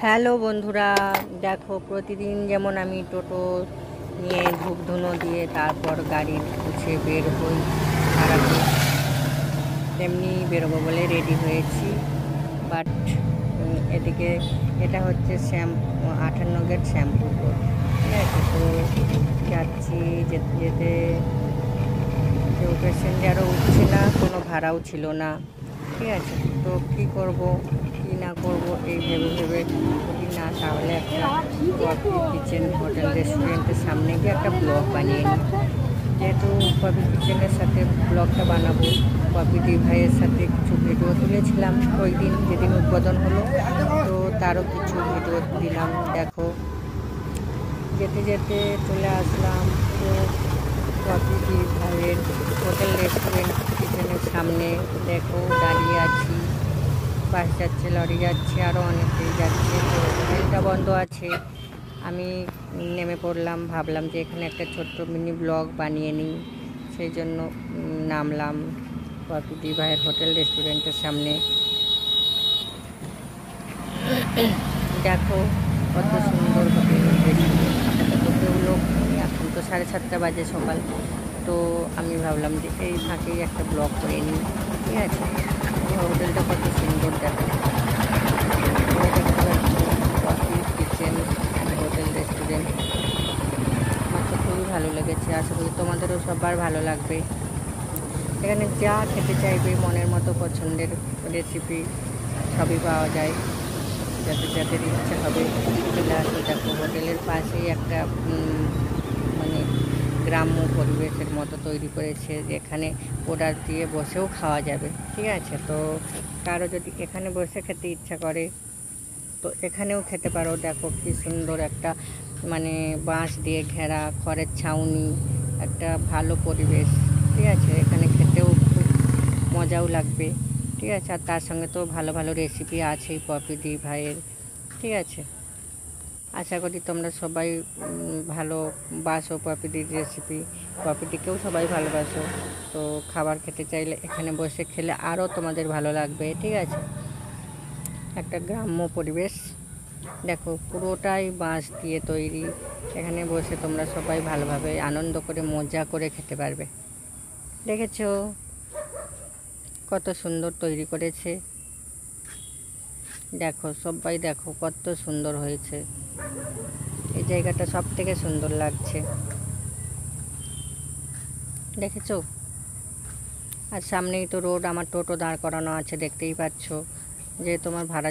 Hello বন্ধুরা, দেখো প্রতিদিন যেমন আমি টোটো নিয়ে ধূপ ধুনো দিয়ে তারপর গাড়ি গুছে বের হই সারাদিন, তেমনি বেরোবো বলে রেডি হয়েছি। বাট এদিকে এটা হচ্ছে 58 গেট শ্যামপুর রোড, ঠিক আছে। তো যাচ্ছি, যেতে যেতে কেউ প্যাসেঞ্জারও উঠছে না, কোনো ভাড়াও ছিল না, ঠিক আছে। তো কী করব কী না করব এই ভেবে ভেবে যদি না তাহলে একটা কফি কিচেন হোটেল রেস্টুরেন্টের সামনে গিয়ে একটা ব্লগ বানিয়ে নিই। যেহেতু কফি কিচেনের সাথে ব্লগটা বানাবো, কফি ডি ভাইয়ের সাথে কিছু ভিডিও তুলেছিলাম ওই দিন যেদিন উদ্বোধন হলো, তো তারও কিছু ভিডিও দিলাম। দেখো যেতে যেতে চলে আসলাম তো কফি ডি ভাইয়ের হোটেল রেস্টুরেন্ট কিচেনের সামনে। দেখো দাঁড়িয়ে আছি, বাস যাচ্ছে, লরি যাচ্ছে, আরও অনেকেই যাচ্ছে। তো হোটেলটা বন্ধ আছে, আমি নেমে পড়লাম, ভাবলাম যে এখানে একটা ছোট্ট মিনি ব্লগ বানিয়ে নিই, সেই জন্য নামলাম কফি ডি ভাইয়ের হোটেল রেস্টুরেন্টের সামনে। দেখো কত সুন্দর হোটেল রেস্টুরেন্ট, আপাতত কেউ লোক নেই, এখন তো 7:30 বাজে সকাল। তো আমি ভাবলাম যে এই ফাঁকেই একটা ব্লগ করে নিই, ঠিক আছে। হোটেলটা কত সুন্দর দেখো, coffee kitchen and hotel restaurant. আমার তো খুবই ভালো লেগেছে, আশা করি তোমাদেরও সবার ভালো লাগবে। এখানে যা খেতে চাইবে মনের মতো পছন্দের রেসিপি সবই পাওয়া যায়, যাদের যাদের ইচ্ছা হবে চলে আসবে। দেখো হোটেলের পাশেই একটা মানে গ্রাম্য পরিবেশের মতো তৈরি করেছে, যেখানে অর্ডার দিয়ে বসেও খাওয়া যাবে, ঠিক আছে। তো কারো যদি এখানে বসে খেতে ইচ্ছা করে তো এখানেও খেতে পারো। দেখো কি সুন্দর একটা মানে বাঁশ দিয়ে ঘেরা খড়ের ছাউনি, একটা ভালো পরিবেশ, ঠিক আছে। এখানে খেতেও খুব মজাও লাগবে, ঠিক আছে। আর তার সঙ্গে তো ভালো ভালো রেসিপি আছেই কফি ডি ভাইয়ের, ঠিক আছে। আশা করি তোমরা সবাই ভালোবাসো কফি ডির রেসিপি, কফি ডিকেও সবাই ভালোবাসো। তো খাবার খেতে চাইলে এখানে বসে খেলে আরও তোমাদের ভালো লাগবে, ঠিক আছে। একটা গ্রাম্য পরিবেশ, দেখো পুরোটাই বাঁশ দিয়ে তৈরি। এখানে বসে তোমরা সবাই ভালোভাবে আনন্দ করে মজা করে খেতে পারবে। দেখেছো কত সুন্দর তৈরি করেছে, দেখো সবাই দেখো কত সুন্দর হয়েছে। এই জায়গাটা সব থেকে সুন্দর লাগছে, দেখেছো। আর সামনেই তো রোড, আমার টোটো দাঁড় করানো আছে, দেখতেই পাচ্ছ। যে তোমার ভাড়া